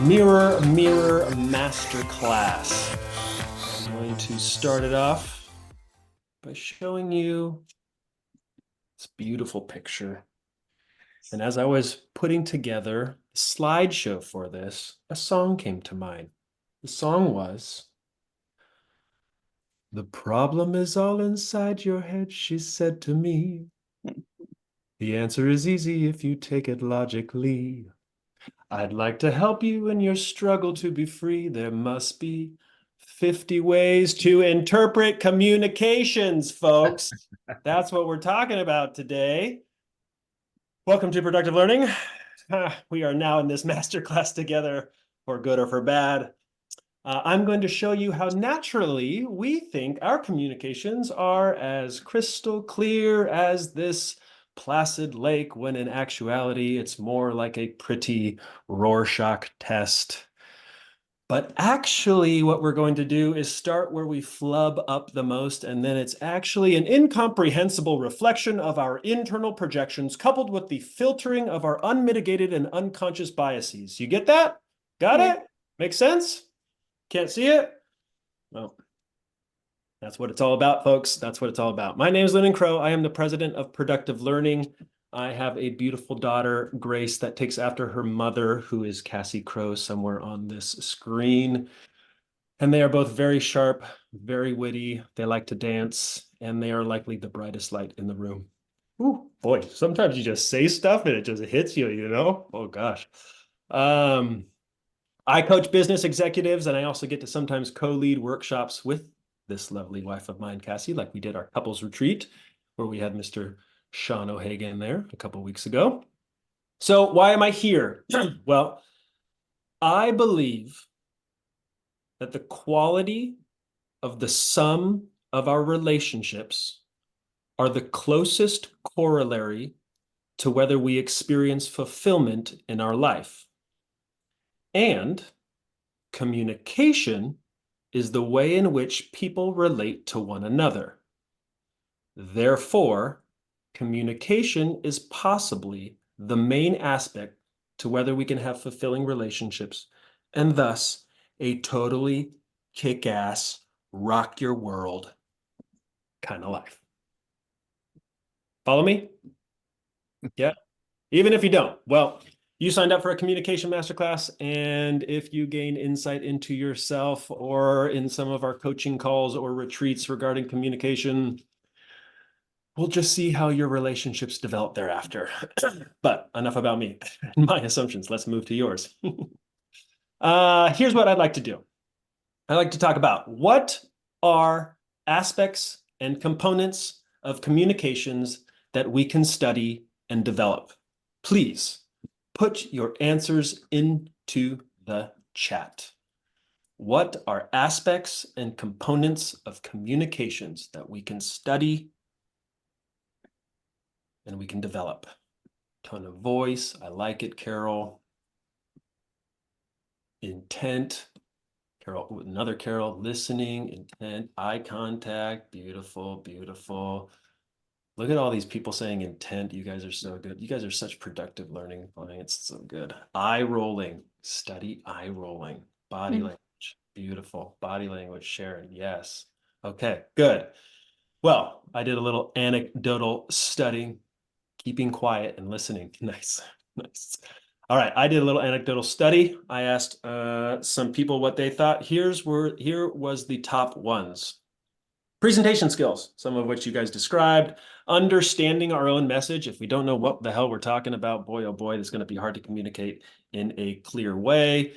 Mirror, Mirror Masterclass. I'm going to start it off by showing you this beautiful picture. And as I was putting together a slideshow for this, a song came to mind. The song was, "The problem is all inside your head," she said to me. "The answer is easy if you take it logically. I'd like to help you in your struggle to be free. There must be 50 ways to interpret communications, folks." That's what we're talking about today. Welcome to Productive Learning. We are now in this masterclass together, for good or for bad. I'm going to show you how naturally we think our communications are as crystal clear as this placid lake, when in actuality, it's more like a pretty Rorschach test. But actually, what we're going to do is start where we flub up the most, and then it's actually an incomprehensible reflection of our internal projections, coupled with the filtering of our unmitigated and unconscious biases. You get that? Got it? Makes sense? Can't see it? Well, that's what it's all about, folks. That's what it's all about. My name is Lindon Crow. I am the president of Productive Learning. I have a beautiful daughter, Grace, that takes after her mother, who is Cassie Crow, somewhere on this screen. And they are both very sharp, very witty. They like to dance, and they are likely the brightest light in the room. Ooh, boy, sometimes you just say stuff and it just hits you, you know? Oh, gosh. I coach business executives, and I also get to sometimes co-lead workshops with this lovely wife of mine, Cassie, like we did our couples retreat, where we had Mr. Sean O'Hagan there a couple of weeks ago. So why am I here? Well, I believe that the quality of the sum of our relationships are the closest corollary to whether we experience fulfillment in our life. And communication is the way in which people relate to one another. Therefore, communication is possibly the main aspect to whether we can have fulfilling relationships, and thus a totally kick-ass, rock your world kind of life. Follow me? Yeah. Even if you don't, well, you signed up for a communication masterclass, and if you gain insight into yourself or in some of our coaching calls or retreats regarding communication, we'll just see how your relationships develop thereafter. But enough about me and my assumptions. Let's move to yours. Here's what I'd like to do. I'd like to talk about what are aspects and components of communications that we can study and develop. Please put your answers into the chat. What are aspects and components of communications that we can study and we can develop? Tone of voice, I like it, Carol. Intent, Carol, another Carol. Listening, intent, eye contact, beautiful, beautiful. Look at all these people saying intent. You guys are so good. You guys are such productive learning clients. So good. Eye rolling. Study eye rolling. Body language. Beautiful. Body language. Sharon. Yes. Okay, good. Well, I did a little anecdotal study. Keeping quiet and listening. Nice. Nice. All right, I did a little anecdotal study. I asked some people what they thought. Here was the top ones. Presentation skills, some of which you guys described. Understanding our own message. If we don't know what the hell we're talking about, boy, oh boy, it's going to be hard to communicate in a clear way.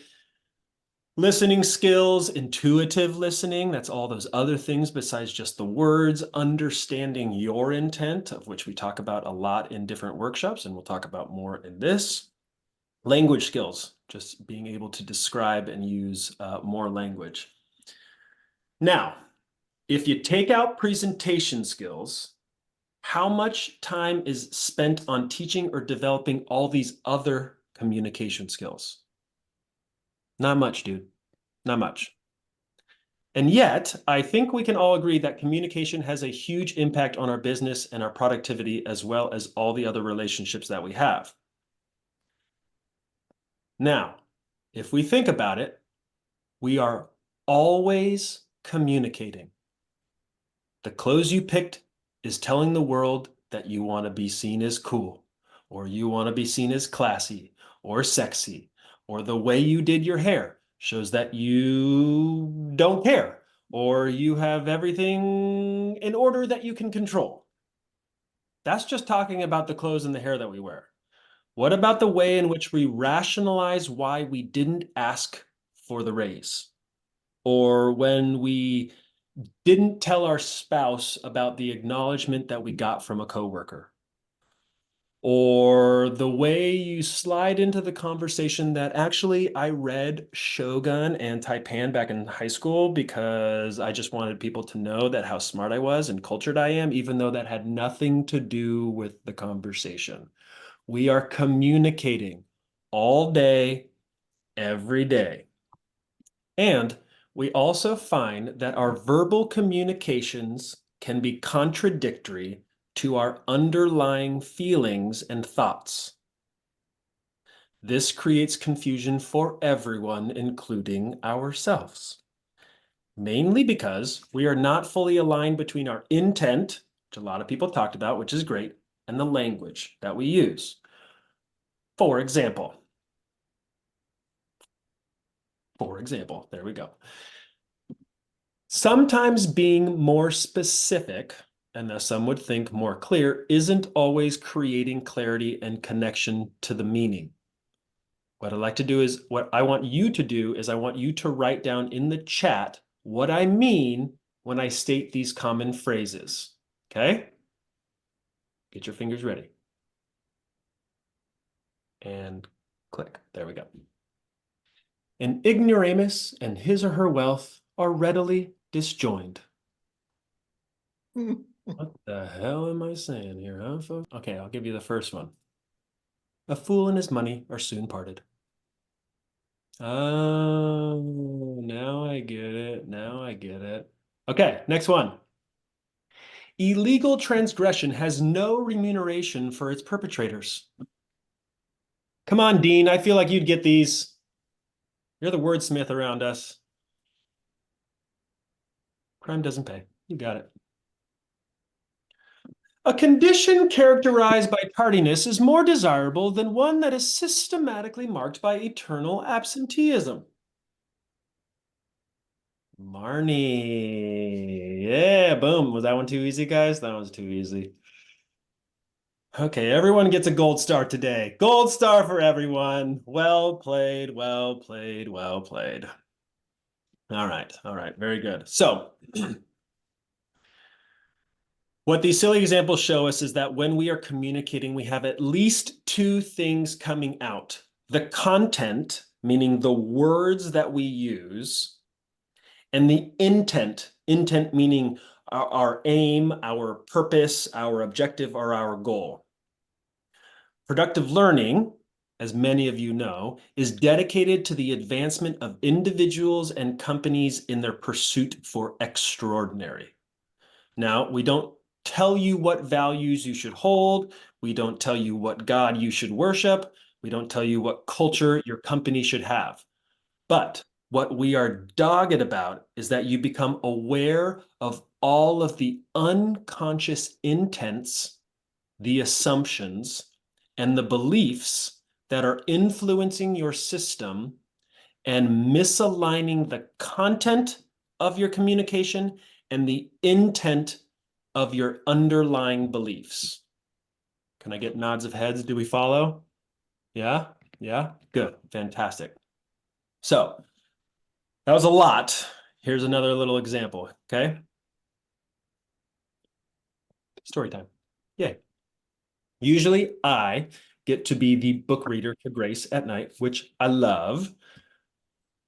Listening skills, intuitive listening. That's all those other things besides just the words. Understanding your intent, of which we talk about a lot in different workshops, and we'll talk about more in this. Language skills, just being able to describe and use more language. Now, if you take out presentation skills, how much time is spent on teaching or developing all these other communication skills? Not much, dude. Not much. And yet, I think we can all agree that communication has a huge impact on our business and our productivity, as well as all the other relationships that we have. Now, If we think about it, we are always communicating. The clothes you picked is telling the world that you want to be seen as cool, or you want to be seen as classy or sexy, or the way you did your hair shows that you don't care, or you have everything in order that you can control. That's just talking about the clothes and the hair that we wear. What about the way in which we rationalize why we didn't ask for the raise? Or when we didn't tell our spouse about the acknowledgement that we got from a coworker? Or the way you slide into the conversation that actually I read Shogun and Taipan back in high school because I just wanted people to know that how smart I was and cultured I am, even though that had nothing to do with the conversation. We are communicating all day, every day. And we also find that our verbal communications can be contradictory to our underlying feelings and thoughts. This creates confusion for everyone, including ourselves, mainly because we are not fully aligned between our intent, which a lot of people talked about, which is great, and the language that we use. For example, there we go. Sometimes being more specific, and thus some would think more clear, isn't always creating clarity and connection to the meaning. What I'd like to do is, what I want you to do is I want you to write down in the chat what I mean when I state these common phrases. Okay? Get your fingers ready. And click. There we go. An ignoramus and his or her wealth are readily disjoined. What the hell am I saying here, huh, folks? Okay, I'll give you the first one. A fool and his money are soon parted. Oh, now I get it. Now I get it. Okay, next one. Illegal transgression has no remuneration for its perpetrators. Come on, Dean. I feel like you'd get these. You're the wordsmith around us. Crime doesn't pay. You got it. A condition characterized by tardiness is more desirable than one that is systematically marked by eternal absenteeism. Marnie. Yeah, boom. Was that one too easy, guys? That was too easy. Okay, everyone gets a gold star today. Gold star for everyone. Well played, well played, well played. All right, very good. So, what these silly examples show us is that when we are communicating, we have at least two things coming out. The content, meaning the words that we use, and the intent meaning our aim, our purpose, our objective, or our goal. Productive learning, as many of you know, is dedicated to the advancement of individuals and companies in their pursuit for extraordinary. Now, we don't tell you what values you should hold. We don't tell you what God you should worship. We don't tell you what culture your company should have. But what we are dogged about is that you become aware of all of the unconscious intents, the assumptions, and the beliefs that are influencing your system and misaligning the content of your communication and the intent of your underlying beliefs. Can I get nods of heads? Do we follow? Yeah? Yeah? Good. Fantastic. So that was a lot. Here's another little example, okay? Story time. Yay. Usually I get to be the book reader to Grace at night, which I love.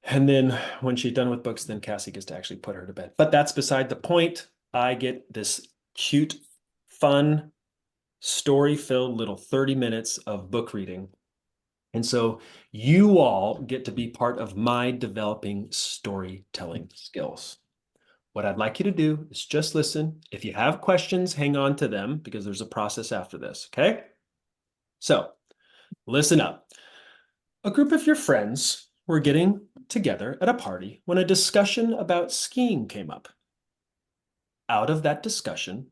And then when she's done with books, then Cassie gets to actually put her to bed. But that's beside the point. I get this cute, fun, story-filled little 30 minutes of book reading. And so you all get to be part of my developing storytelling skills. What I'd like you to do is just listen. If you have questions, hang on to them because there's a process after this, okay? So listen up. A group of your friends were getting together at a party when a discussion about skiing came up. Out of that discussion,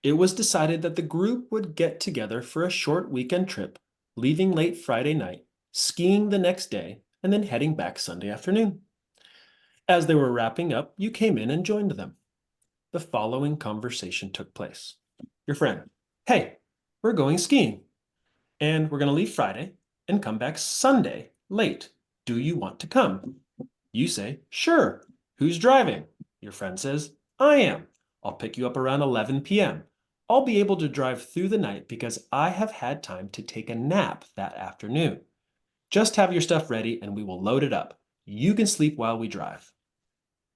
it was decided that the group would get together for a short weekend trip, leaving late Friday night, skiing the next day, and then heading back Sunday afternoon. As they were wrapping up, you came in and joined them. The following conversation took place. Your friend, hey, we're going skiing, and we're going to leave Friday and come back Sunday late. Do you want to come? You say, sure. Who's driving? Your friend says, I am. I'll pick you up around 11 p.m. I'll be able to drive through the night because I have had time to take a nap that afternoon. Just have your stuff ready and we will load it up. You can sleep while we drive.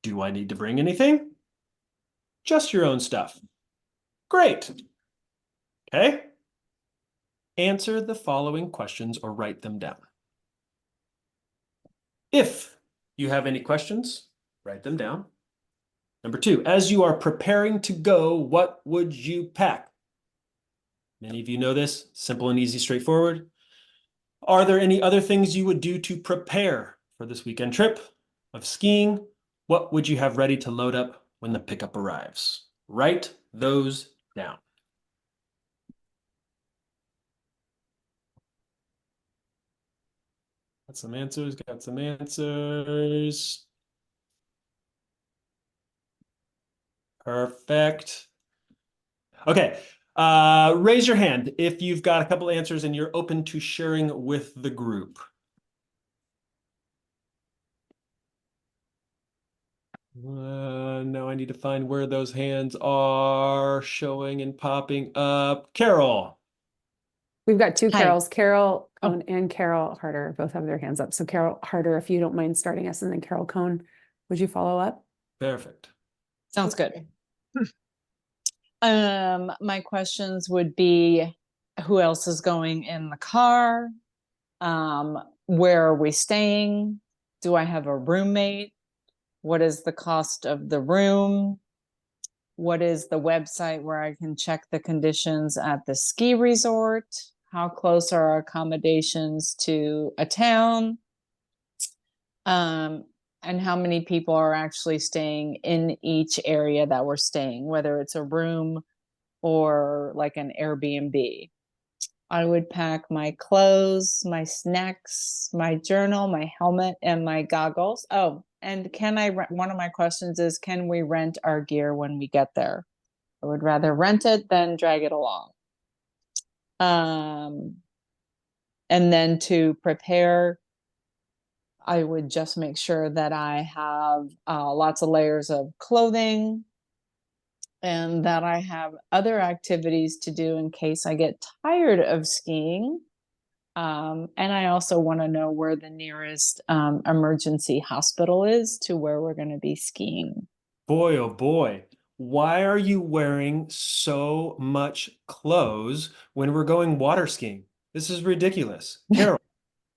Do I need to bring anything? Just your own stuff. Great. Okay. Answer the following questions or write them down. If you have any questions, write them down. Number 2, as you are preparing to go, what would you pack? Many of you know this, simple and easy, straightforward. Are there any other things you would do to prepare for this weekend trip of skiing? What would you have ready to load up when the pickup arrives? Write those down. Got some answers. Perfect. Okay, raise your hand if you've got a couple answers and you're open to sharing with the group. Now I need to find where those hands are showing and popping up. Carol. We've got 2 Hi. Carols, Carol Cohn and Carol Harder, both have their hands up. So Carol Harder, if you don't mind starting us, and then Carol Cohn, would you follow up? Perfect. Sounds good. My questions would be, who else is going in the car? Where are we staying? Do I have a roommate? What is the cost of the room? What is the website where I can check the conditions at the ski resort? How close are our accommodations to a town? And how many people are actually staying in each area that we're staying, whether it's a room or like an Airbnb. I would pack my clothes, my snacks, my journal, my helmet, and my goggles. Oh, and one of my questions is, can we rent our gear when we get there? I would rather rent it than drag it along. And then to prepare, I would just make sure that I have lots of layers of clothing and that I have other activities to do in case I get tired of skiing. And I also want to know where the nearest emergency hospital is to where we're going to be skiing. Boy, oh boy. Why are you wearing so much clothes when we're going water skiing? This is ridiculous. Carol,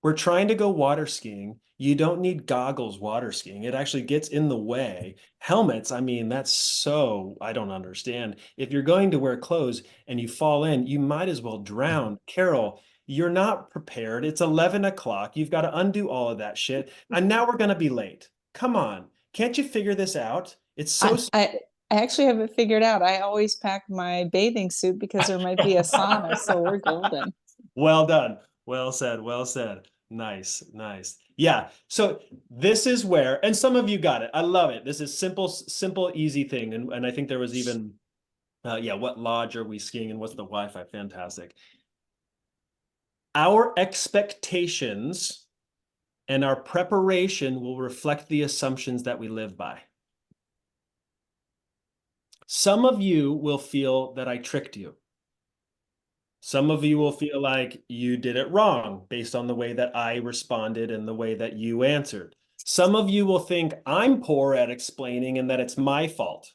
we're trying to go water skiing. You don't need goggles water skiing. It actually gets in the way. Helmets, I mean, that's so, I don't understand. If you're going to wear clothes and you fall in, you might as well drown. Carol, you're not prepared. It's 11 o'clock. You've got to undo all of that shit. And now we're going to be late. Come on. Can't you figure this out? It's so... I actually have it figured out. I always pack my bathing suit because there might be a sauna, so we're golden. Well done. Well said. Well said. Nice. Nice. Yeah. So this is where, and some of you got it. I love it. This is simple, easy thing. And I think there was even, yeah, what lodge are we skiing and what's the Wi-Fi? Fantastic. Our expectations and our preparation will reflect the assumptions that we live by. Some of you will feel that I tricked you. Some of you will feel like you did it wrong based on the way that I responded and the way that you answered. Some of you will think I'm poor at explaining and that it's my fault.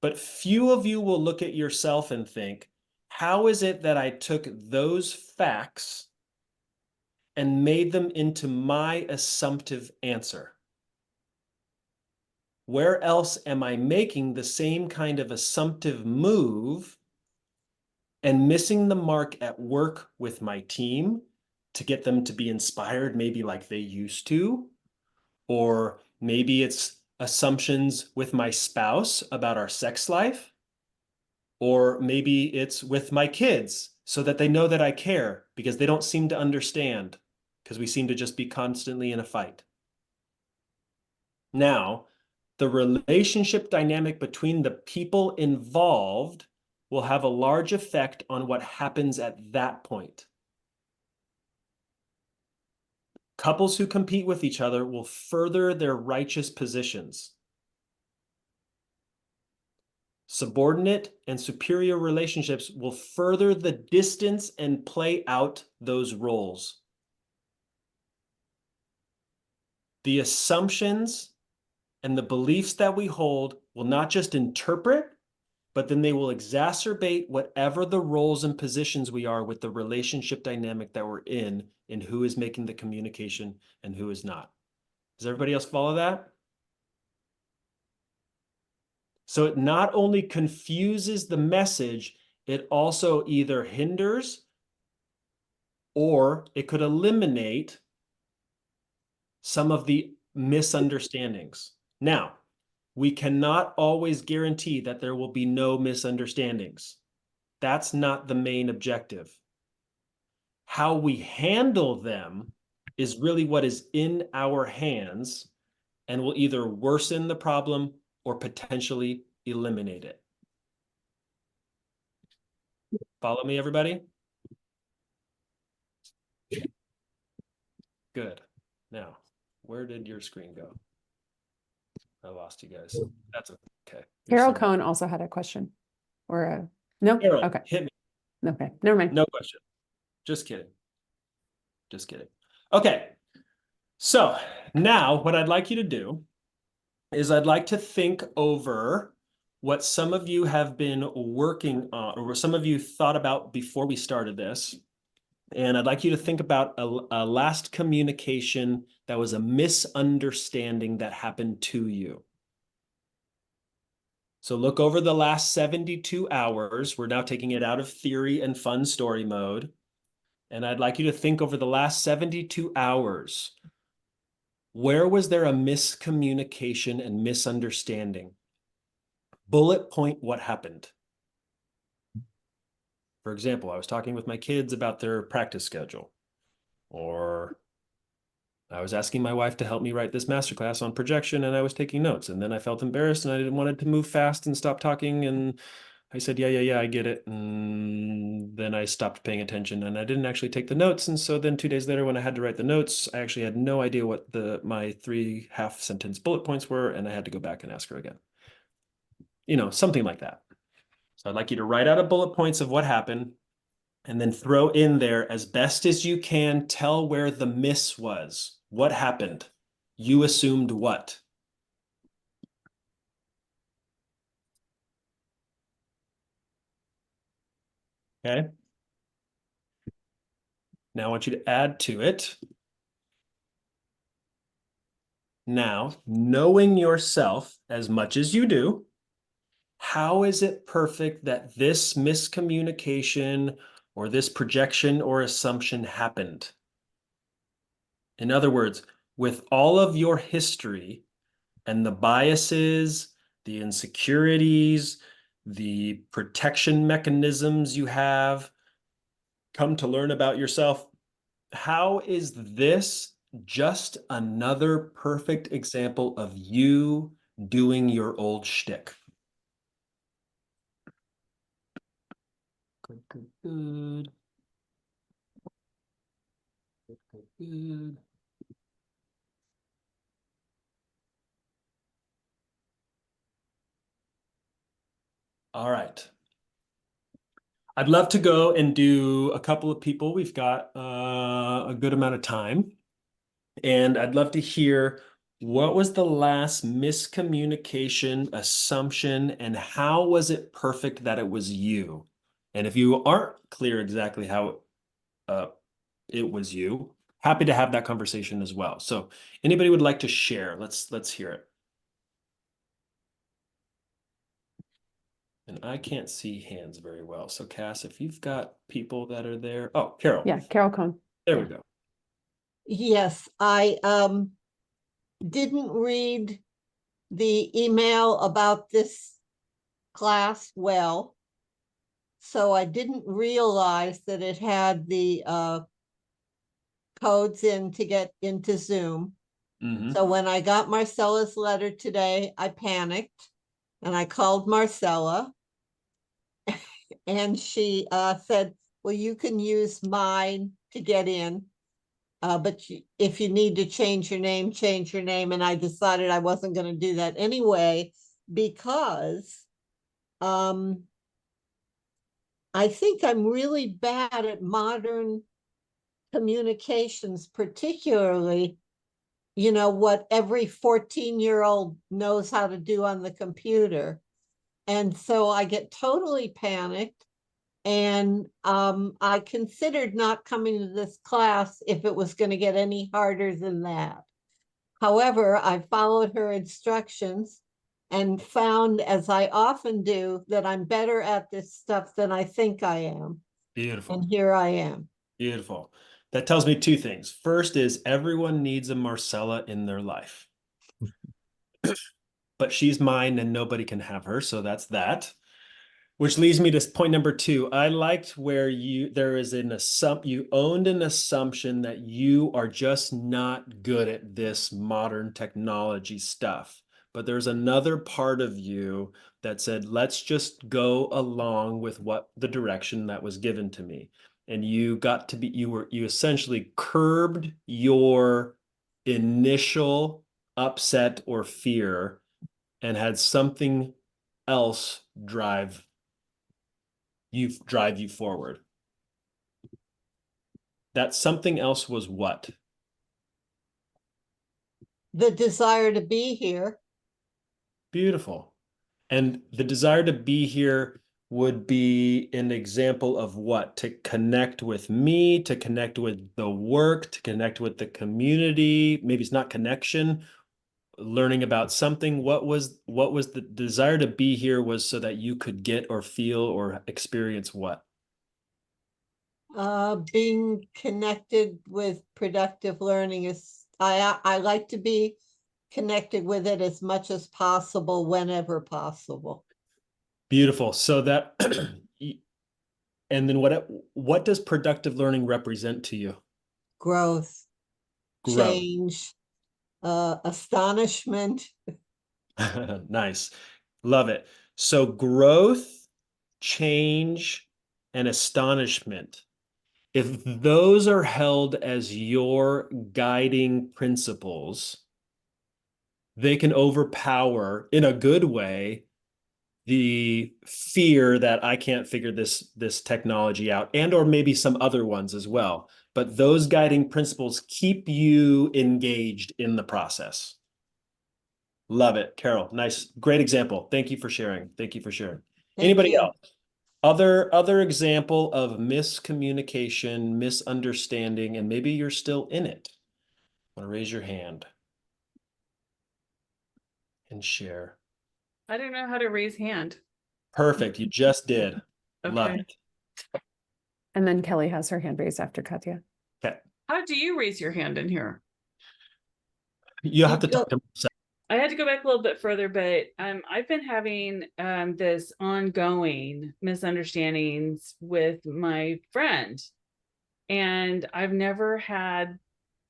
But few of you will look at yourself and think, how is it that I took those facts and made them into my assumptive answer? Where else am I making the same kind of assumptive move and missing the mark at work with my team, to get them to be inspired, maybe like they used to, or maybe it's assumptions with my spouse about our sex life, or maybe it's with my kids so that they know that I care because they don't seem to understand because we seem to just be constantly in a fight. Now, the relationship dynamic between the people involved will have a large effect on what happens at that point. Couples who compete with each other will further their righteous positions. Subordinate and superior relationships will further the distance and play out those roles. The assumptions and the beliefs that we hold will not just interpret, but then they will exacerbate whatever the roles and positions we are with the relationship dynamic that we're in who is making the communication and who is not. Does everybody else follow that? So it not only confuses the message, it also either hinders or it could eliminate some of the misunderstandings. Now, we cannot always guarantee that there will be no misunderstandings. That's not the main objective. How we handle them is really what is in our hands and will either worsen the problem or potentially eliminate it. Follow me, everybody? Good. Now, where did your screen go? I lost you guys. That's okay. You're Carol smart. Cohn also had a question or a, no? Carol, Okay. hit me. Okay. Never mind. No question. Just kidding. Just kidding. Okay. So now what I'd like you to do is I'd like to think over what some of you have been working on, or what some of you thought about before we started this. And I'd like you to think about a last communication that was a misunderstanding that happened to you. So look over the last 72 hours. We're now taking it out of theory and fun story mode. And I'd like you to think over the last 72 hours. Where was there a miscommunication and misunderstanding? Bullet point what happened. For example, I was talking with my kids about their practice schedule, or I was asking my wife to help me write this masterclass on projection and I was taking notes, and then I felt embarrassed and I didn't wanted to move fast and stop talking, and I said, yeah, I get it. And then I stopped paying attention and I didn't actually take the notes. And so then 2 days later, when I had to write the notes, I actually had no idea what my 3 half-sentence bullet points were, and I had to go back and ask her again. You know, something like that. So I'd like you to write out a bullet points of what happened and then throw in there as best as you can, tell where the miss was. What happened? You assumed what? Okay. Now I want you to add to it. Now, knowing yourself as much as you do, how is it perfect that this miscommunication or this projection or assumption happened? In other words, with all of your history and the biases, the insecurities, the protection mechanisms you have come to learn about yourself, how is this just another perfect example of you doing your old shtick? Good, good, good. Good, good, good. All right. I'd love to go and do a couple of people. We've got a good amount of time. And I'd love to hear what was the last miscommunication, assumption, and how was it perfect that it was you? And if you aren't clear exactly how it was you, happy to have that conversation as well. So anybody would like to share? Let's hear it. And I can't see hands very well. So Cass, if you've got people that are there. Oh, Carol. Yeah, Carol Cohn. There we go. Yes, I didn't read the email about this class well. So I didn't realize that it had the codes in to get into Zoom. Mhm. So when I got Marcella's letter today, I panicked and I called Marcella and she said, well, you can use mine to get in. But if you need to change your name, change your name. And I decided I wasn't going to do that anyway, because I think I'm really bad at modern communications, particularly, you know, what every 14-year-old knows how to do on the computer. And so I get totally panicked. And I considered not coming to this class if it was going to get any harder than that. However, I followed her instructions and found, as I often do, that I'm better at this stuff than I think I am. Beautiful. And here I am. Beautiful. That tells me two things. First is everyone needs a Marcella in their life. But she's mine and nobody can have her. So that's that. Which leads me to point number two. I liked where there is you owned an assumption that you are just not good at this modern technology stuff. But there's another part of you that said, let's just go along with what the direction that was given to me. And you essentially curbed your initial upset or fear and had something else drive you forward. That something else was what? The desire to be here. Beautiful. And the desire to be here would be an example of what? To connect with me, to connect with the work, to connect with the community. Maybe it's not connection, learning about something. What was the desire to be here was so that you could get or feel or experience what? Being connected with productive learning is, I like to be connected with it as much as possible, whenever possible. Beautiful. So that, and then what does productive learning represent to you? Growth, Growth. change, astonishment. Nice. Love it. So growth, change, and astonishment. If those are held as your guiding principles, they can overpower in a good way the fear that I can't figure this technology out, and or maybe some other ones as well. But those guiding principles keep you engaged in the process. Love it, Carol. Nice, great example. Thank you for sharing. Thank you for sharing. Thank Anybody you. else? Other example of miscommunication, misunderstanding, and maybe you're still in it. Want to raise your hand and share. I don't know how to raise hand. Perfect. You just did. Love Okay. it. And then Kelly has her hand raised after Katya. Okay. How do you raise your hand in here? You have to You go- talk to myself. I had to go back a little bit further, but I've been having this ongoing misunderstandings with my friend, and I've never had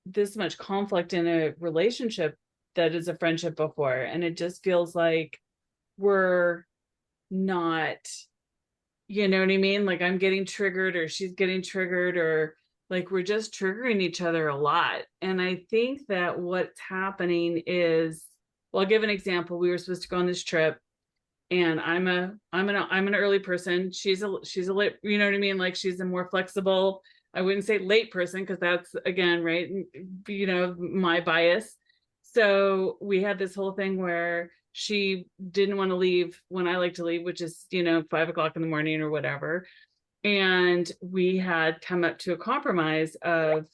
this much conflict in a relationship that is a friendship before, and it just feels like we're not, you know what I mean? Like I'm getting triggered or she's getting triggered, or like we're just triggering each other a lot. And I think that what's happening is, well, I'll give an example. We were supposed to go on this trip, and I'm an early person. She's a late, you know what I mean? Like she's a more flexible, I wouldn't say late person, because that's again, right, you know, my bias. So we had this whole thing where she didn't want to leave when I like to leave, which is, you know, 5 o'clock in the morning or whatever. And we had come up to a compromise of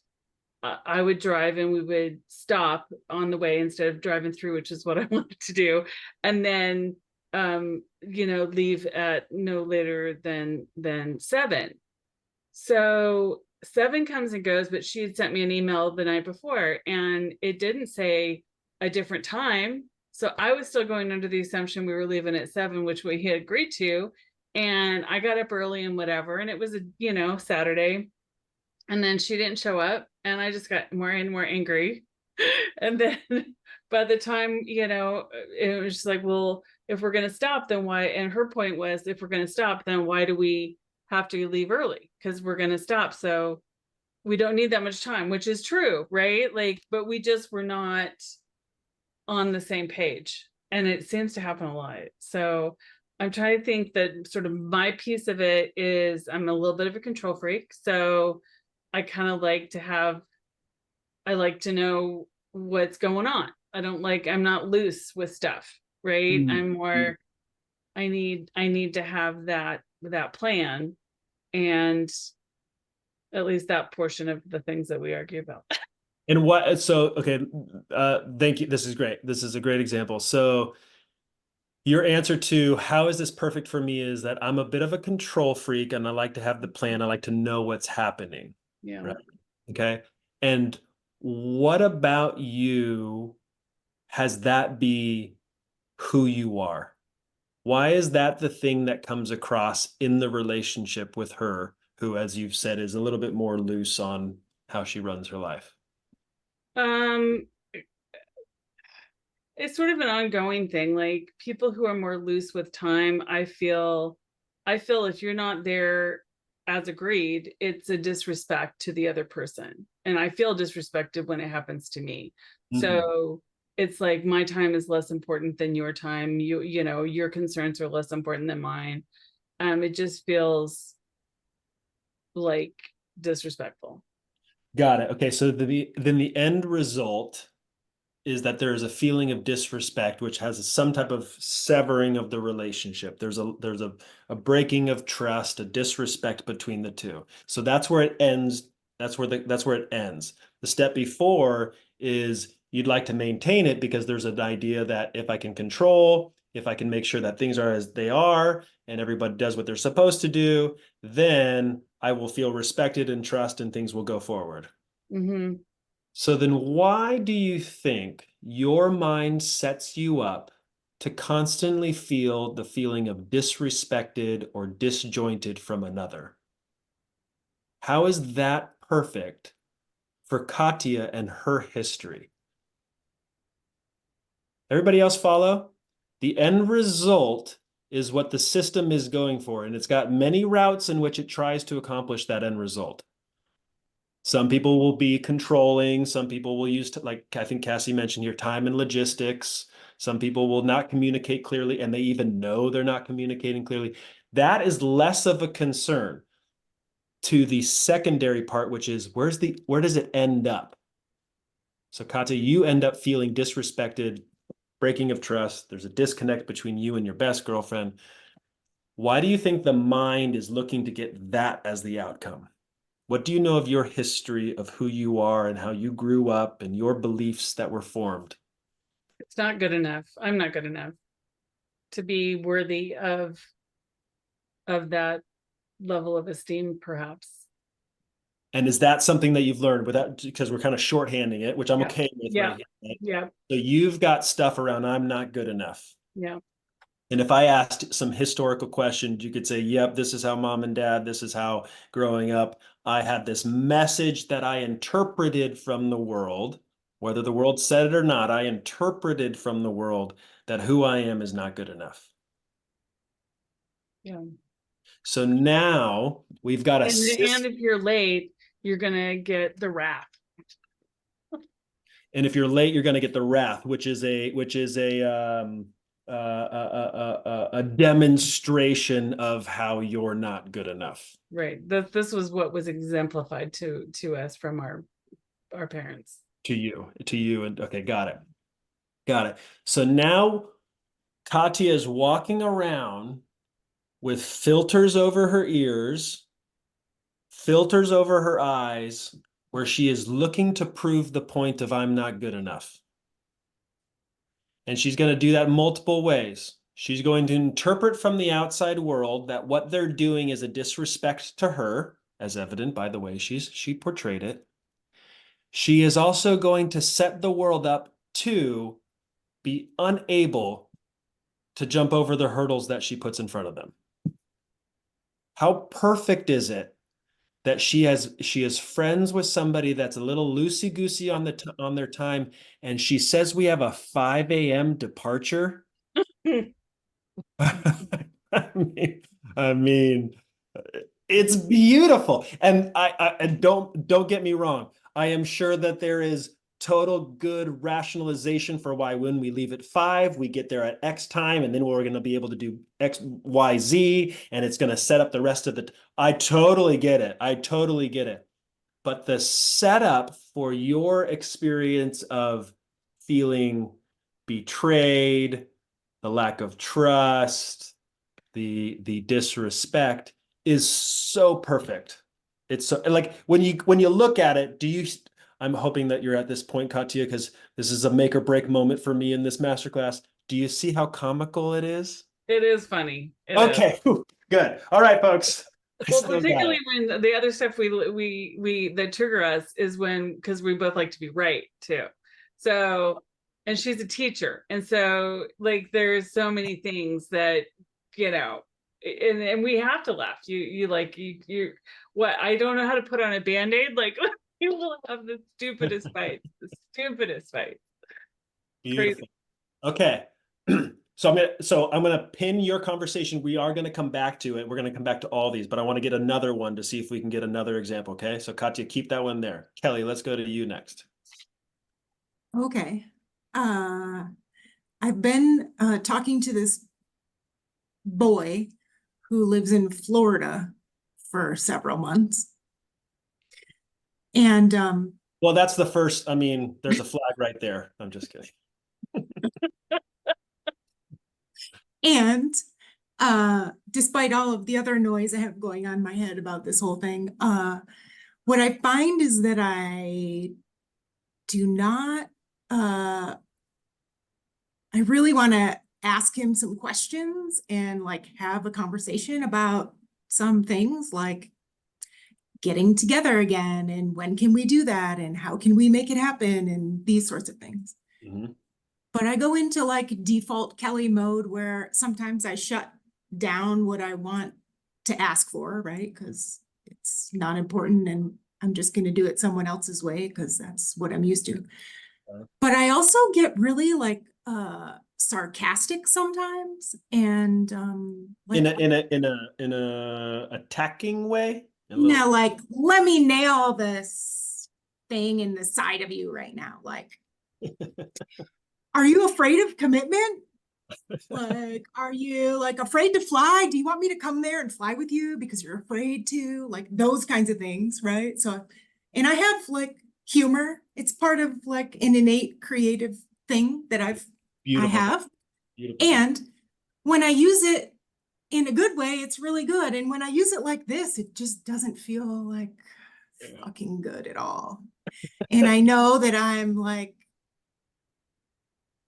I would drive and we would stop on the way instead of driving through, which is what I wanted to do. And then, you know, leave at no later than 7. So seven comes and goes, but she had sent me an email the night before and it didn't say a different time. So I was still going under the assumption we were leaving at 7, which we had agreed to. And I got up early and whatever. And it was a, Saturday. And then she didn't show up. And I just got more and more angry. And then by the time, it was just like, well, if we're going to stop, then why? And her point was, if we're going to stop, then why do we have to leave early? Because we're going to stop. So we don't need that much time, which is true, right? Like, but we just were not on the same page. And it seems to happen a lot. So I'm trying to think that sort of my piece of it is I'm a little bit of a control freak. So I kind of like I like to know what's going on. I'm not loose with stuff, right? I'm more, I need to have that plan, and at least that portion of the things that we argue about. And what, so, okay, thank you. This is great. This is a great example. So your answer to how is this perfect for me is that I'm a bit of a control freak and I like to have the plan. I like to know what's happening. Yeah. Right. Okay. And what about you has that be who you are? Why is that the thing that comes across in the relationship with her, who, as you've said, is a little bit more loose on how she runs her life? It's sort of an ongoing thing. Like people who are more loose with time, I feel if you're not there as agreed, it's a disrespect to the other person. And I feel disrespected when it happens to me. So it's like my time is less important than your time. Your concerns are less important than mine. It just feels like disrespectful. Got it. Okay, so then the end result is that there is a feeling of disrespect, which has some type of severing of the relationship. There's a breaking of trust, a disrespect between the two. So that's where it ends. That's where it ends. The step before is you'd like to maintain it because there's an idea that if I can control, if I can make sure that things are as they are and everybody does what they're supposed to do, then I will feel respected and trust and things will go forward. Mm-hmm. So then why do you think your mind sets you up to constantly feel the feeling of disrespected or disjointed from another? How is that perfect for Katya and her history? Everybody else follow? The end result is what the system is going for, and it's got many routes in which it tries to accomplish that end result. Some people will be controlling. Some people will use, like I think Cassie mentioned here, time and logistics. Some people will not communicate clearly, and they even know they're not communicating clearly. That is less of a concern to the secondary part, which is where does it end up? So Katya, you end up feeling disrespected, breaking of trust. There's a disconnect between you and your best girlfriend. Why do you think the mind is looking to get that as the outcome? What do you know of your history of who you are and how you grew up and your beliefs that were formed? It's not good enough. I'm not good enough to be worthy of that level of esteem, perhaps. And is that something that you've learned without, because we're kind of shorthanding it, which I'm Yeah. okay with Yeah. right here. Right? Yeah. So you've got stuff around, I'm not good enough. Yeah. And if I asked some historical questions, you could say, yep, this is how mom and dad, this is how growing up, I had this message that I interpreted from the world, whether the world said it or not, I interpreted from the world that who I am is not good enough. Yeah. So now we've got a And system. if you're late, you're gonna get the wrath. And if you're late, you're going to get the wrath, which is a demonstration of how you're not good enough. Right. This was what was exemplified to us from our parents. To you. And okay, got it. So now Katya is walking around with filters over her ears, filters over her eyes, where she is looking to prove the point of I'm not good enough. And she's going to do that multiple ways. She's going to interpret from the outside world that what they're doing is a disrespect to her. as evident by the way she portrayed it. She is also going to set the world up to be unable to jump over the hurdles that she puts in front of them. How perfect is it that she is friends with somebody that's a little loosey-goosey on their time, and she says we have a 5 a.m. departure? I mean, it's beautiful. And and don't get me wrong. I am sure that there is total good rationalization for why when we leave at 5, we get there at X time, and then we're going to be able to do X, Y, Z, and it's going to set up the rest of the. I totally get it. I totally get it. But the setup for your experience of feeling betrayed, the lack of trust, the disrespect is so perfect. It's so like when you look at it, I'm hoping that you're at this point, Katya, because this is a make or break moment for me in this masterclass. Do you see how comical it is? It is funny. It is. Okay, good. All right, folks. I Well, still got it. particularly when the other stuff we that trigger us is when, because we both like to be right too. So, and she's a teacher, and so like there's so many things that, you know, and we have to laugh. You what, I don't know how to put on a band-aid. Like you will have the stupidest fight, the stupidest fight. Beautiful. Okay. So I'm gonna pin your conversation. We are gonna come back to it. We're gonna come back to all these, but I want to get another one to see if we can get another example. Okay. So Katya, keep that one there. Kelly, let's go to you next. Okay. I've been talking to this boy who lives in Florida for several months. And Well, that's the first. I mean, there's a flag right there. I'm just kidding. and despite all of the other noise I have going on in my head about this whole thing, what I find is that I do not I really want to ask him some questions and like have a conversation about some things like getting together again and when can we do that and how can we make it happen and these sorts of things. Mhm. But I go into like default Kelly mode where sometimes I shut down what I want to ask for, right? Because it's not important and I'm just going to do it someone else's way because that's what I'm used to. But I also get really like sarcastic sometimes and like in a attacking way. like let me nail this thing in the side of you right now. Like, are you afraid of commitment? Like, are you like afraid to fly? Do you want me to come there and fly with you because you're afraid to? Like those kinds of things, right? So, and I have like humor. It's part of like an innate creative thing that I have. Beautiful. And when I use it in a good way, it's really good. And when I use it like this, it just doesn't feel like fucking good at all. And I know that I'm like,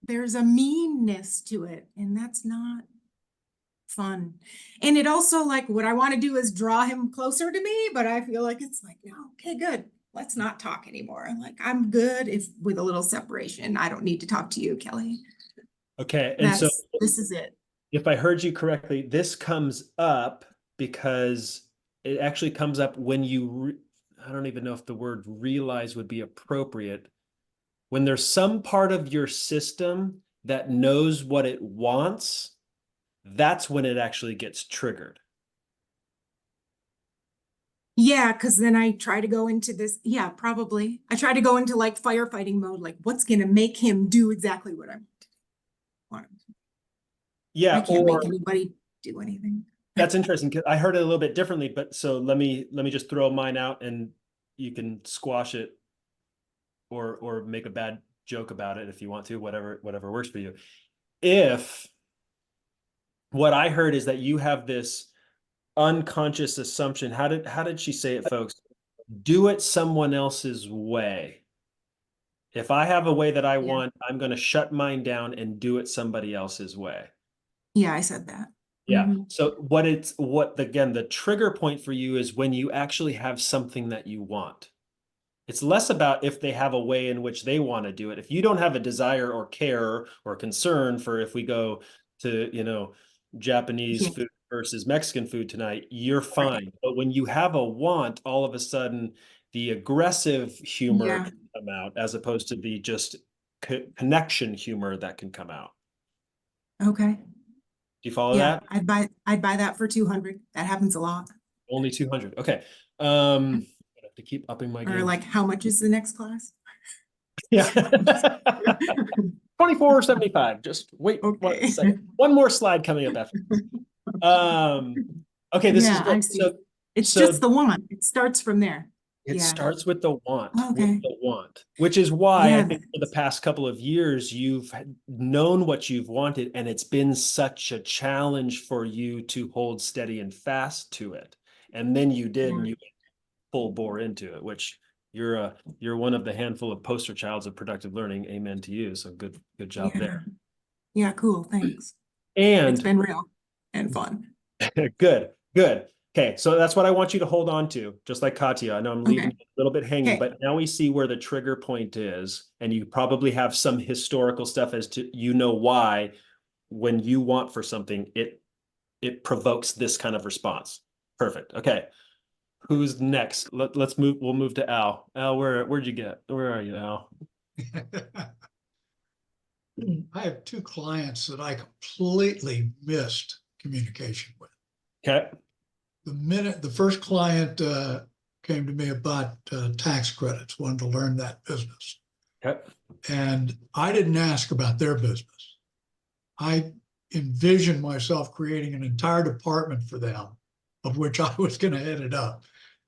there's a meanness to it, and that's not fun. And it also like what I want to do is draw him closer to me, but I feel like it's like, no, okay, good. Let's not talk anymore. Like I'm good if with a little separation. I don't need to talk to you, Kelly. Okay, and so this is it. if I heard you correctly, this comes up because it actually comes up when I don't even know if the word realize would be appropriate. When there's some part of your system that knows what it wants, that's when it actually gets triggered. Yeah, because then I try to go into this. Yeah, probably. I try to go into like firefighting mode, like what's going to make him do exactly what I want him to. Yeah, I can't make anybody do anything. That's interesting because I heard it a little bit differently, but so let me just throw mine out and you can squash it or make a bad joke about it if you want to, whatever works for you. If what I heard is that you have this unconscious assumption, how did she say it, folks? Do it someone else's way. If I have a way that I want, I'm going to shut mine down and do it somebody else's way. Yeah, I said that. Yeah. Mhm. So again, the trigger point for you is when you actually have something that you want. It's less about if they have a way in which they want to do it. If you don't have a desire or care or concern for if we go to, Japanese Yeah. food versus Mexican food tonight, you're Right. fine. But when you have a want, all of a sudden the aggressive humor Yeah. can come out as opposed to the just connection humor that can come out. Okay. Do you follow Yeah, that? I'd buy that for 200. That happens a lot. Only 200. Okay. I have to keep upping my Or game. like, how much is the next class? Yeah. 24.75. Just wait one Okay. second. One more slide coming up after. Okay, this is Yeah, I good. see. So It's so just the one. It starts from there. it Yeah. starts with the want, Okay. which is why I Yeah. think for the past couple of years you've known what you've wanted, and it's been such a challenge for you to hold steady and fast to it. And then you did, and Yeah. you full bore into it, which you're one of the handful of poster childs of productive learning. Amen to you. So good job Yeah. there. Yeah, cool. Thanks. It's And been real and fun. good. Okay, so that's what I want you to hold on to, just like Katya. I know I'm leaving Okay. you a little bit hanging, Okay. but now we see where the trigger point is, and you probably have some historical stuff as to why when you want for something, it provokes this kind of response. Perfect. Okay. Who's next? Let's move. We'll move to Al. Al, where'd you get? Where are you, Al? I have two clients that I completely missed communication with. Okay. The first client came to me about tax credits, wanted to learn that business. Okay. And I didn't ask about their business. I envisioned myself creating an entire department for them, of which I was going to head it up.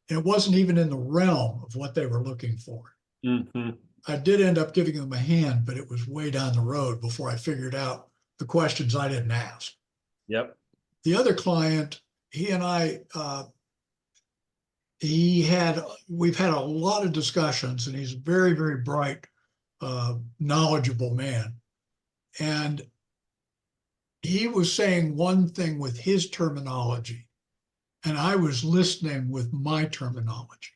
And it wasn't even in the realm of what they were looking for. Mm-hmm. I did end up giving them a hand, but it was way down the road before I figured out the questions I didn't ask. Yep. The other client, he and I, we've had a lot of discussions, and he's a very, very bright, knowledgeable man. And he was saying one thing with his terminology, and I was listening with my terminology,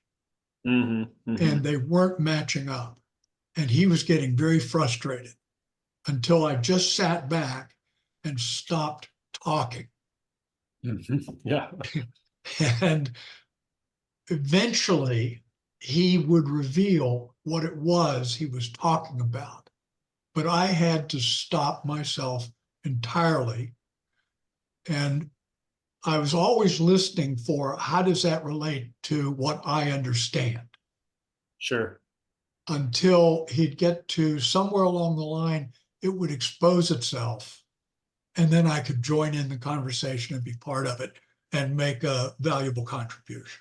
Mm-hmm. Mm-hmm. and they weren't matching up. And he was getting very frustrated until I just sat back and stopped talking. Mm-hmm. Yeah. And eventually he would reveal what it was he was talking about. But I had to stop myself entirely. And I was always listening for how does that relate to what I understand? Sure. Until he'd get to somewhere along the line, it would expose itself. And then I could join in the conversation and be part of it and make a valuable contribution.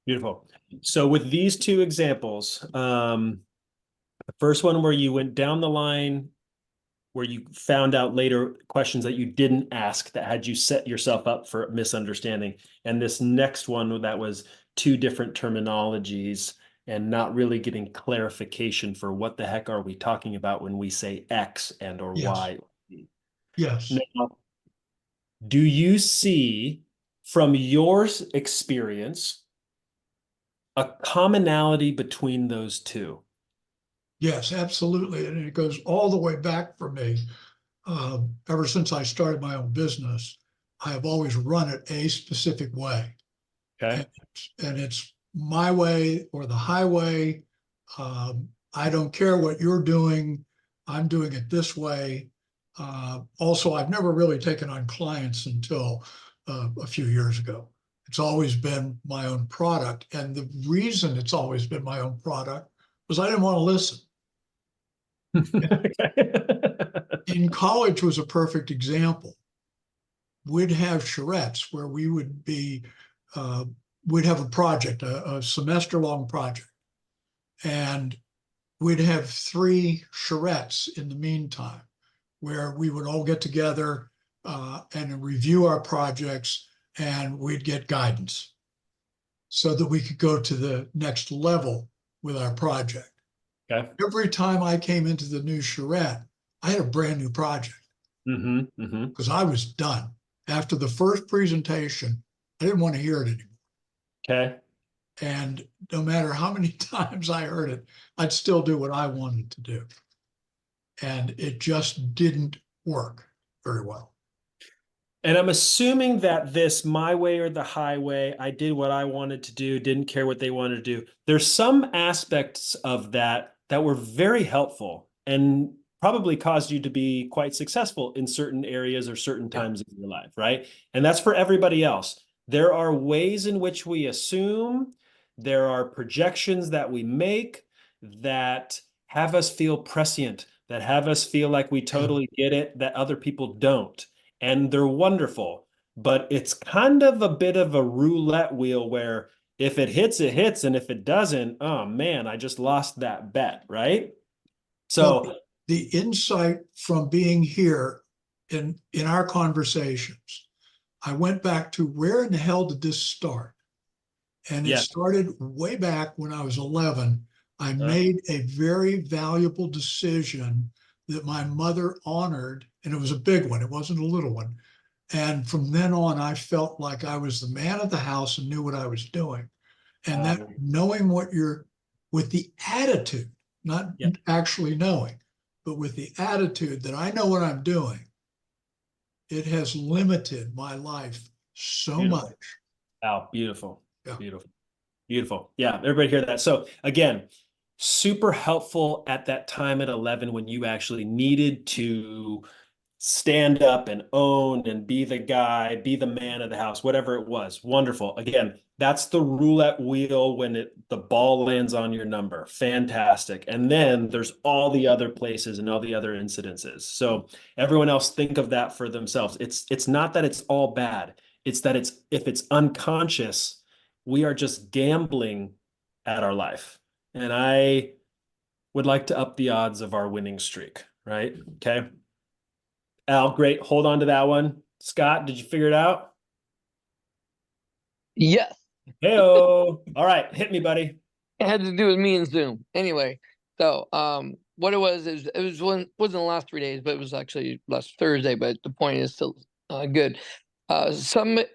Beautiful. So with these two examples, the first one where you went down the line, where you found out later questions that you didn't ask that had you set yourself up for misunderstanding. And this next one that was two different terminologies and not really getting clarification for what the heck are we talking about when we say X and or Yes. Y. Yes. Now, do you see from your experience a commonality between those two? Yes, absolutely. And it goes all the way back for me. Ever since I started my own business, I have always run it a specific way. Okay. And it's my way or the highway. I don't care what you're doing. I'm doing it this way. Also, I've never really taken on clients until a few years ago. It's always been my own product. And the reason it's always been my own product was I didn't want to listen. In college was a perfect example. We'd have charrettes where we would be, we'd have a project, a semester-long project, and we'd have 3 charrettes in the meantime, where we would all get together and review our projects, and we'd get guidance so that we could go to the next level with our project. Okay. Every time I came into the new charrette, I had a brand new project Mm-hmm. Mm-hmm. because I was done. After the first presentation, I didn't want to hear it anymore. Okay. And no matter how many times I heard it, I'd still do what I wanted to do. And it just didn't work very well. And I'm assuming that this my way or the highway, I did what I wanted to do, didn't care what they wanted to do. There's some aspects of that that were very helpful and probably caused you to be quite successful in certain areas or certain times in your life, right? And that's for everybody else. There are ways in which we assume, there are projections that we make that have us feel prescient, that have us feel like we totally get it, that other people don't. And they're wonderful, but it's kind of a bit of a roulette wheel where if it hits, it hits. And if it doesn't, oh man, I just lost that bet, right? So Well, the insight from being here in our conversations, I went back to where in the hell did this start? And it yeah, started way back when I was 11. I made a very valuable decision that my mother honored, and it was a big one. It wasn't a little one. And from then on, I felt like I was the man of the house and knew what I was doing. And that knowing what you're, with the attitude, not yeah. actually knowing, but with the attitude that I know what I'm doing, it has limited my life so Beautiful. much. Oh, beautiful. Yeah. Beautiful. Beautiful. Yeah, everybody hear that. So again, super helpful at that time at 11 when you actually needed to stand up and own and be the guy, be the man of the house, whatever it was. Wonderful. Again, that's the roulette wheel when the ball lands on your number. Fantastic. And then there's all the other places and all the other incidences. So everyone else think of that for themselves. It's not that it's all bad. It's that if it's unconscious, we are just gambling at our life. And I would like to up the odds of our winning streak, right? Okay. Al, great. Hold on to that one. Scott, did you figure it out? Yes, Hey-o. All right, hit me, buddy. it had to do with me and Zoom. Anyway, so what it was is it was wasn't the last 3 days, but it was actually last Thursday. But the point is still good. Somebody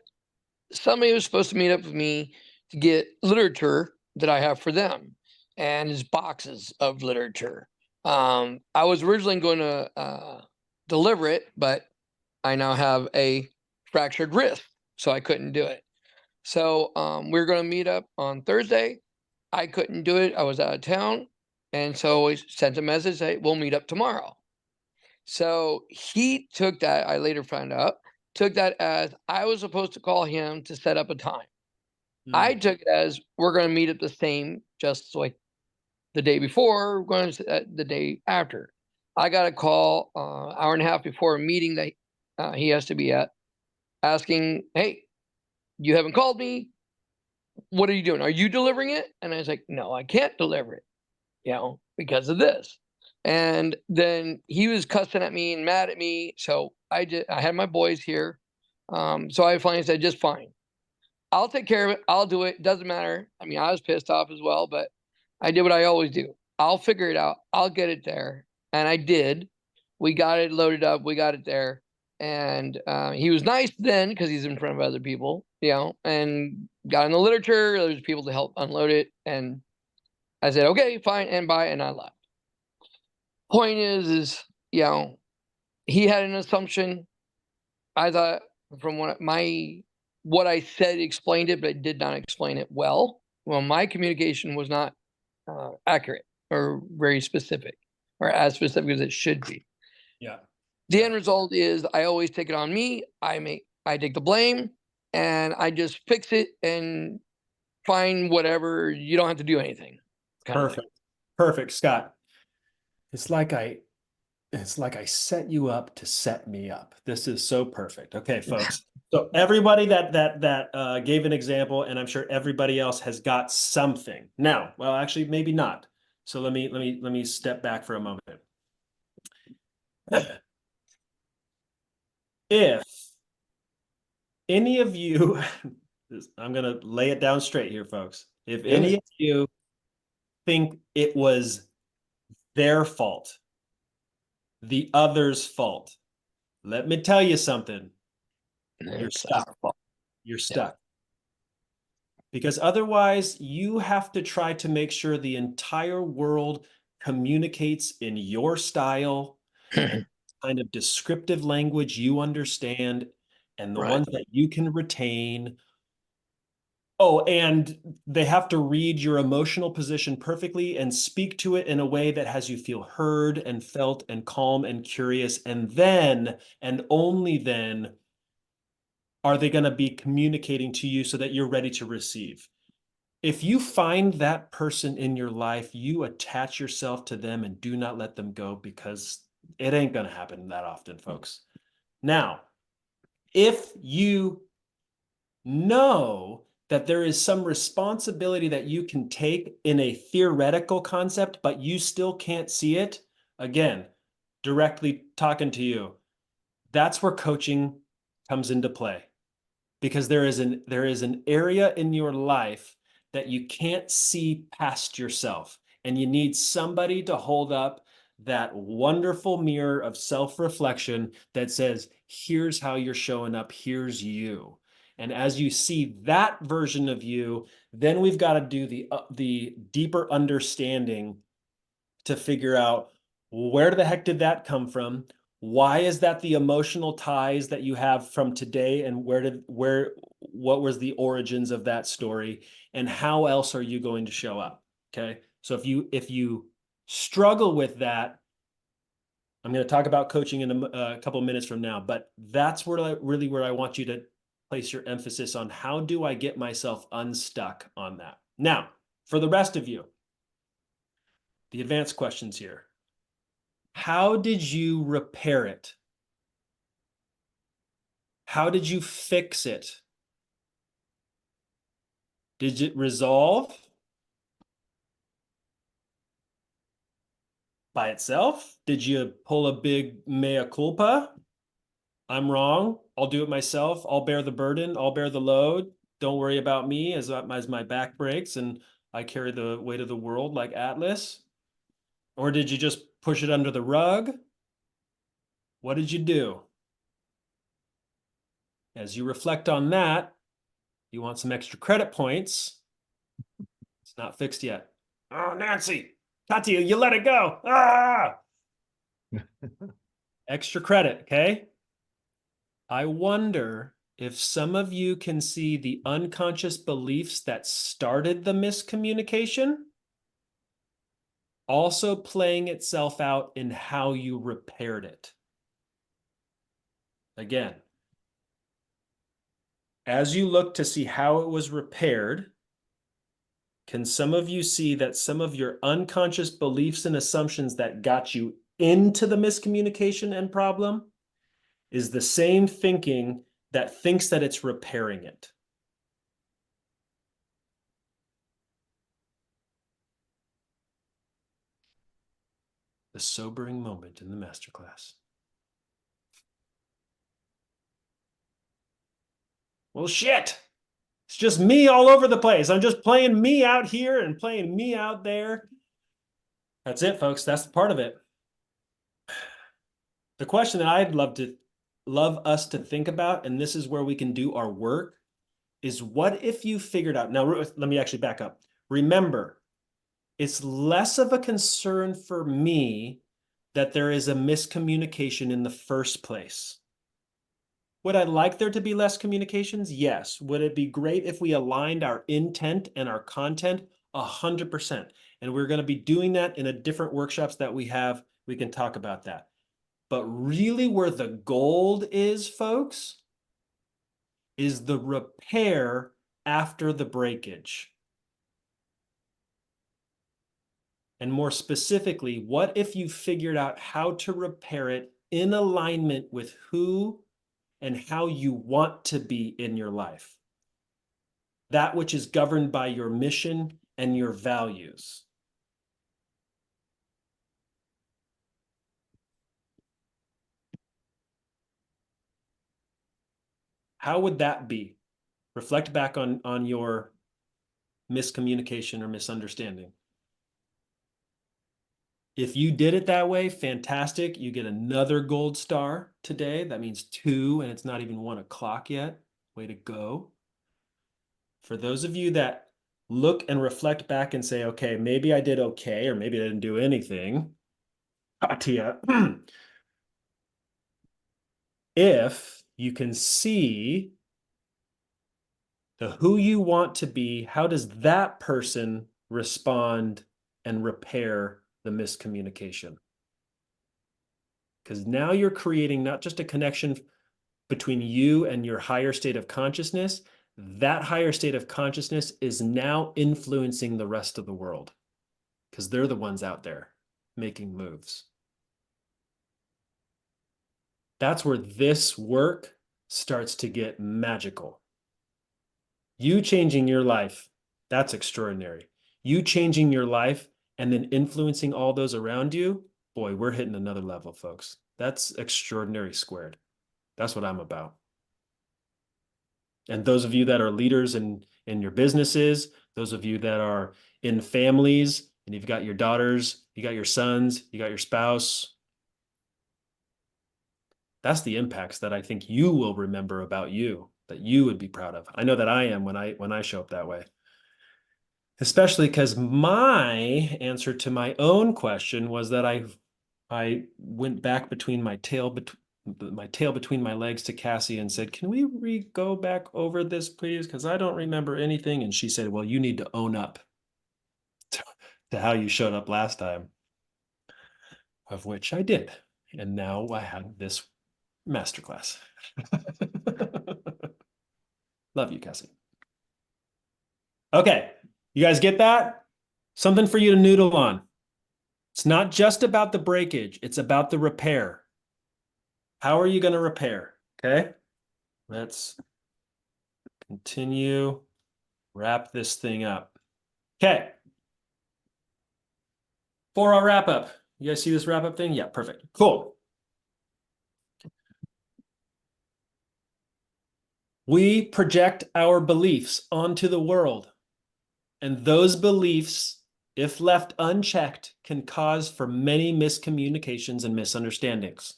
was supposed to meet up with me to get literature that I have for them, and it's boxes of literature. I was originally going to deliver it, but I now have a fractured wrist, so I couldn't do it. So we were going to meet up on Thursday. I couldn't do it. I was out of town. And so I sent a message, say, we'll meet up tomorrow. So he took that, I later found out, took that as I was supposed to call him to set up a time. I took it as we're going to meet at the same, just like the day before, we're going to the day after. I got a call hour and a half before a meeting that he has to be at, asking, hey, you haven't called me. What are you doing? Are you delivering it? And I was like, no, I can't deliver it, because of this. And then he was cussing at me and mad at me. So I had my boys here. So I finally said, just fine. I'll take care of it. I'll do it. Doesn't matter. I mean, I was pissed off as well, but I did what I always do. I'll figure it out. I'll get it there. And I did. We got it loaded up. We got it there. And he was nice then because he's in front of other people, and got in the literature. There's people to help unload it. And I said, okay, fine, and bye. And I left. Point is, he had an assumption. I thought from what I said explained it, but it did not explain it well. Well, my communication was not accurate or very specific or as specific as it should be. Yeah. The end result is I always take it on me. I take the blame and I just fix it and find whatever. You don't have to do anything. Perfect. Perfect, Scott. It's like I set you up to set me up. This is so perfect. Okay, folks. So everybody that gave an example, and I'm sure everybody else has got something. Now, well, actually, maybe not. So let me step back for a moment. If any of you, I'm gonna lay it down straight here, folks. If any of you think it was their fault, the other's fault, let me tell you something. And then You're it's stuck. like, You're stuck. Because otherwise, you have to try to make sure the entire world communicates in your style, kind of descriptive language you understand, and the Right. ones that you can retain. Oh, and they have to read your emotional position perfectly and speak to it in a way that has you feel heard and felt and calm and curious. And then, and only then, are they going to be communicating to you so that you're ready to receive. If you find that person in your life, you attach yourself to them and do not let them go, because it ain't going to happen that often, folks. Now, if you know that there is some responsibility that you can take in a theoretical concept, but you still can't see it, again, directly talking to you, that's where coaching comes into play. Because there is an area in your life that you can't see past yourself, and you need somebody to hold up that wonderful mirror of self-reflection that says, here's how you're showing up, here's you. And as you see that version of you, then we've got to do the deeper understanding to figure out, where the heck did that come from? Why is that the emotional ties that you have from today, and what was the origins of that story, and how else are you going to show up? Okay. So if you struggle with that, I'm going to talk about coaching in a couple of minutes from now, but that's where I want you to place your emphasis on, how do I get myself unstuck on that? Now, for the rest of you, the advanced questions here. How did you repair it? How did you fix it? Did it resolve by itself? Did you pull a big mea culpa? I'm wrong. I'll do it myself. I'll bear the burden. I'll bear the load. Don't worry about me as my back breaks and I carry the weight of the world like Atlas. Or did you just push it under the rug? What did you do? As you reflect on that, you want some extra credit points. It's not fixed yet. Oh, Nancy, Katya, you let it go. Ah! Extra credit, okay? I wonder if some of you can see the unconscious beliefs that started the miscommunication also playing itself out in how you repaired it. Again, as you look to see how it was repaired, can some of you see that some of your unconscious beliefs and assumptions that got you into the miscommunication and problem is the same thinking that thinks that it's repairing it? The sobering moment in the masterclass. Well, shit. It's just me all over the place. I'm just playing me out here and playing me out there. That's it, folks. That's the part of it. The question that I'd love us to think about, and this is where we can do our work, is what if you figured out, now let me actually back up. Remember, it's less of a concern for me that there is a miscommunication in the first place. Would I like there to be less communications? Yes. Would it be great if we aligned our intent and our content? 100%. And we're going to be doing that in a different workshops that we have. We can talk about that. But really where the gold is, folks, is the repair after the breakage. And more specifically, what if you figured out how to repair it in alignment with who and how you want to be in your life? That which is governed by your mission and your values. How would that be? Reflect back on your miscommunication or misunderstanding. If you did it that way, fantastic. You get another gold star today. That means 2, and it's not even 1 o'clock yet. Way to go. For those of you that look and reflect back and say, okay, maybe I did okay, or maybe I didn't do anything. Katia, if you can see the who you want to be, how does that person respond and repair the miscommunication? Because now you're creating not just a connection between you and your higher state of consciousness, that higher state of consciousness is now influencing the rest of the world because they're the ones out there making moves. That's where this work starts to get magical. You changing your life, that's extraordinary. You changing your life and then influencing all those around you, boy, we're hitting another level, folks. That's extraordinary squared. That's what I'm about. And those of you that are leaders in your businesses, those of you that are in families, and you've got your daughters, you got your sons, you got your spouse, that's the impacts that I think you will remember about you, that you would be proud of. I know that I am when I show up that way. Especially because my answer to my own question was that I went back between my tail between my legs to Cassie and said, "Can we go back over this, please? Because I don't remember anything." And she said, "Well, you need to own up to how you showed up last time," of which I did. And now I have this masterclass. Love you, Cassie. Okay, you guys get that? Something for you to noodle on. It's not just about the breakage, it's about the repair. How are you going to repair? Okay, let's continue, wrap this thing up. Okay, for our wrap up. You guys see this wrap up thing? Yeah, perfect. Cool. We project our beliefs onto the world, and those beliefs, if left unchecked, can cause for many miscommunications and misunderstandings.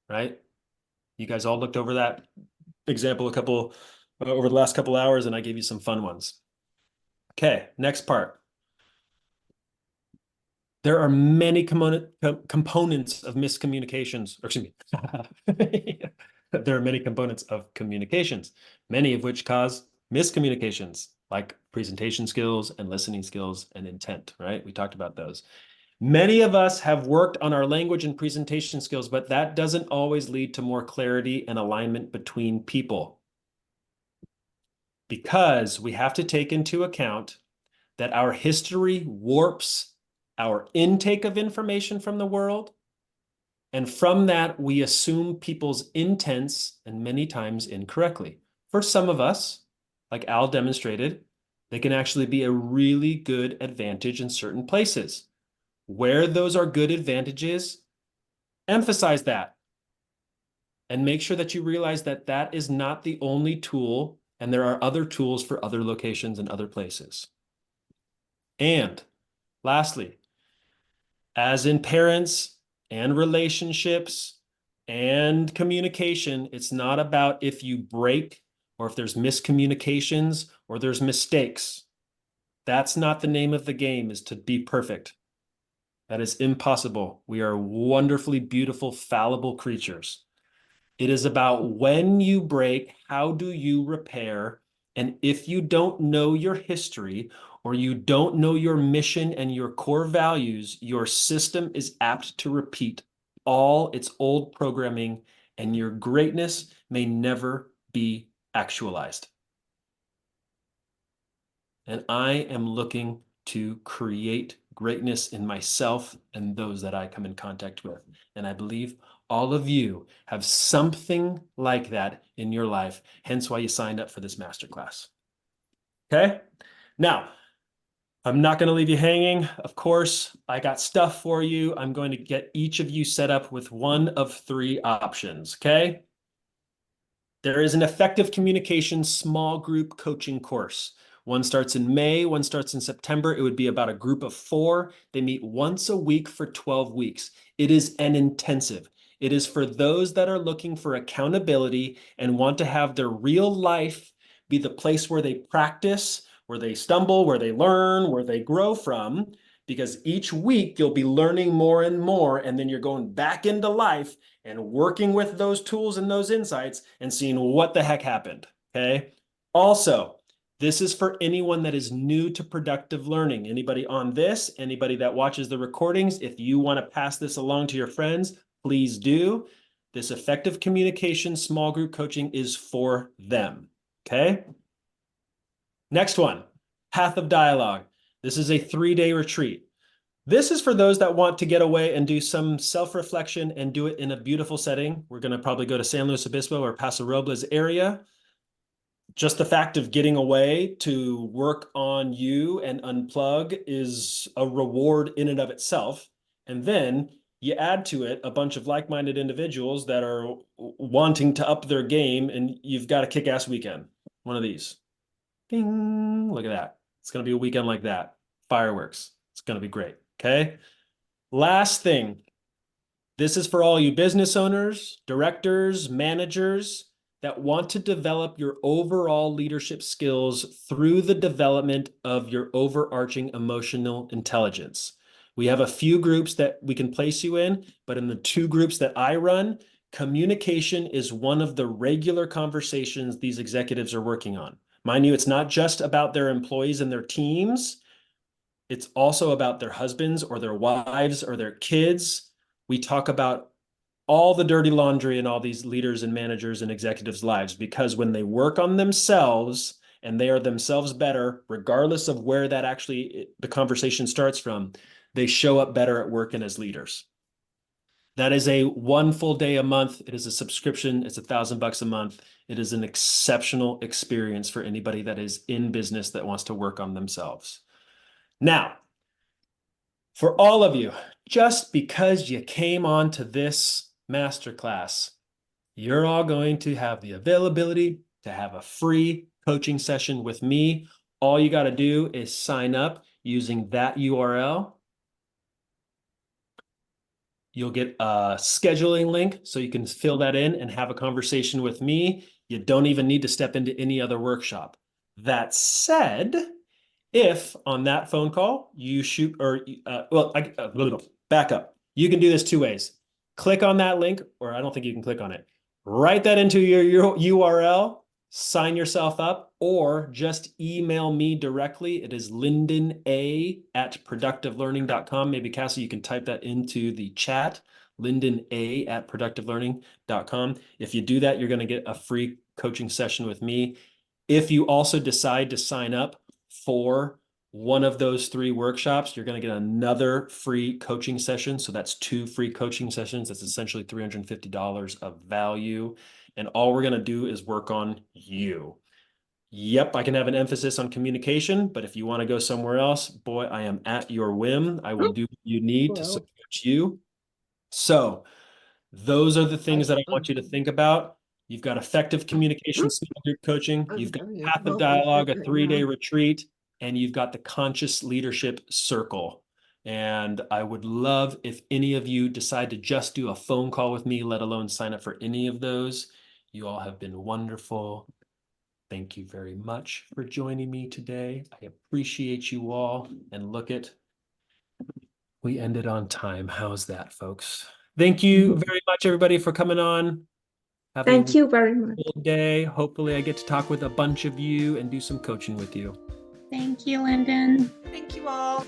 Right? You guys all looked over that example over the last couple hours, and I gave you some fun ones. Okay, next part. There are many components of miscommunications, or excuse me. There are many components of communications, many of which cause miscommunications, like presentation skills and listening skills and intent, right? We talked about those. Many of us have worked on our language and presentation skills, but that doesn't always lead to more clarity and alignment between people. Because we have to take into account that our history warps our intake of information from the world. And from that, we assume people's intents, and many times incorrectly. For some of us, like Al demonstrated, they can actually be a really good advantage in certain places. Where those are good advantages, emphasize that. And make sure that you realize that that is not the only tool, and there are other tools for other locations and other places. And lastly, as in parents and relationships and communication, it's not about if you break or if there's miscommunications or there's mistakes. That's not the name of the game, is to be perfect. That is impossible. We are wonderfully beautiful, fallible creatures. It is about when you break, how do you repair? And if you don't know your history or you don't know your mission and your core values, your system is apt to repeat all its old programming, and your greatness may never be actualized. And I am looking to create greatness in myself and those that I come in contact with. And I believe all of you have something like that in your life, hence why you signed up for this masterclass. Okay? Now, I'm not going to leave you hanging. Of course, I got stuff for you. I'm going to get each of you set up with one of 3 options, okay? There is an effective communication small group coaching course One starts in May, one starts in September. It would be about a group of 4. They meet once a week for 12 weeks. It is an intensive. It is for those that are looking for accountability and want to have their real life be the place where they practice, where they stumble, where they learn, where they grow from. Because each week you'll be learning more and more, and then you're going back into life and working with those tools and those insights and seeing what the heck happened, okay? Also, this is for anyone that is new to productive learning. Anybody on this, anybody that watches the recordings, if you want to pass this along to your friends, please do. This effective communication small group coaching is for them, okay? Next one, Path of Dialogue. This is a 3-day retreat. This is for those that want to get away and do some self-reflection and do it in a beautiful setting. We're going to probably go to San Luis Obispo or Paso Robles area. Just the fact of getting away to work on you and unplug is a reward in and of itself. And then you add to it a bunch of like-minded individuals that are wanting to up their game, and you've got a kick-ass weekend. One of these. Bing, look at that. It's going to be a weekend like that. Fireworks. It's going to be great. Okay. Last thing. This is for all you business owners, directors, managers that want to develop your overall leadership skills through the development of your overarching emotional intelligence. We have a few groups that we can place you in, but in the 2 groups that I run, communication is one of the regular conversations these executives are working on. Mind you, it's not just about their employees and their teams. It's also about their husbands or their wives or their kids. We talk about all the dirty laundry in all these leaders and managers and executives' lives, because when they work on themselves and they are themselves better, regardless of where that actually the conversation starts from, they show up better at work and as leaders. That is a 1 full day a month. It is a subscription. It's $1,000 a month. It is an exceptional experience for anybody that is in business that wants to work on themselves. Now, for all of you, just because you came on to this masterclass, you're all going to have the availability to have a free coaching session with me. All you got to do is sign up using that URL. You'll get a scheduling link so you can fill that in and have a conversation with me. You don't even need to step into any other workshop. That said, if on that phone call you shoot or back up, you can do this 2 ways. Click on that link, or I don't think you can click on it. Write that into your URL, sign yourself up, or just email me directly. It is lindona@productivelearning.com. Maybe Cassie, you can type that into the chat, lindona@productivelearning.com. If you do that, you're going to get a free coaching session with me. If you also decide to sign up for one of those 3 workshops, you're going to get another free coaching session. So that's 2 free coaching sessions. That's essentially $350 of value. And all we're going to do is work on you. Yep, I can have an emphasis on communication, but if you want to go somewhere else, boy, I am at your whim. I will do what you need to support you. So those are the things that I want you to think about. You've got effective communication, small group coaching. You've got Path of Dialogue, a 3-day retreat, and you've got the Conscious Leadership Circle. And I would love if any of you decide to just do a phone call with me, let alone sign up for any of those. You all have been wonderful. Thank you very much for joining me today. I appreciate you all. And look at, we ended on time. How's that, folks? Thank you very much, everybody, for coming on. Have Thank you very much. a day. Hopefully I get to talk with a bunch of you and do some coaching with you. Thank you, Lyndon. Thank you all.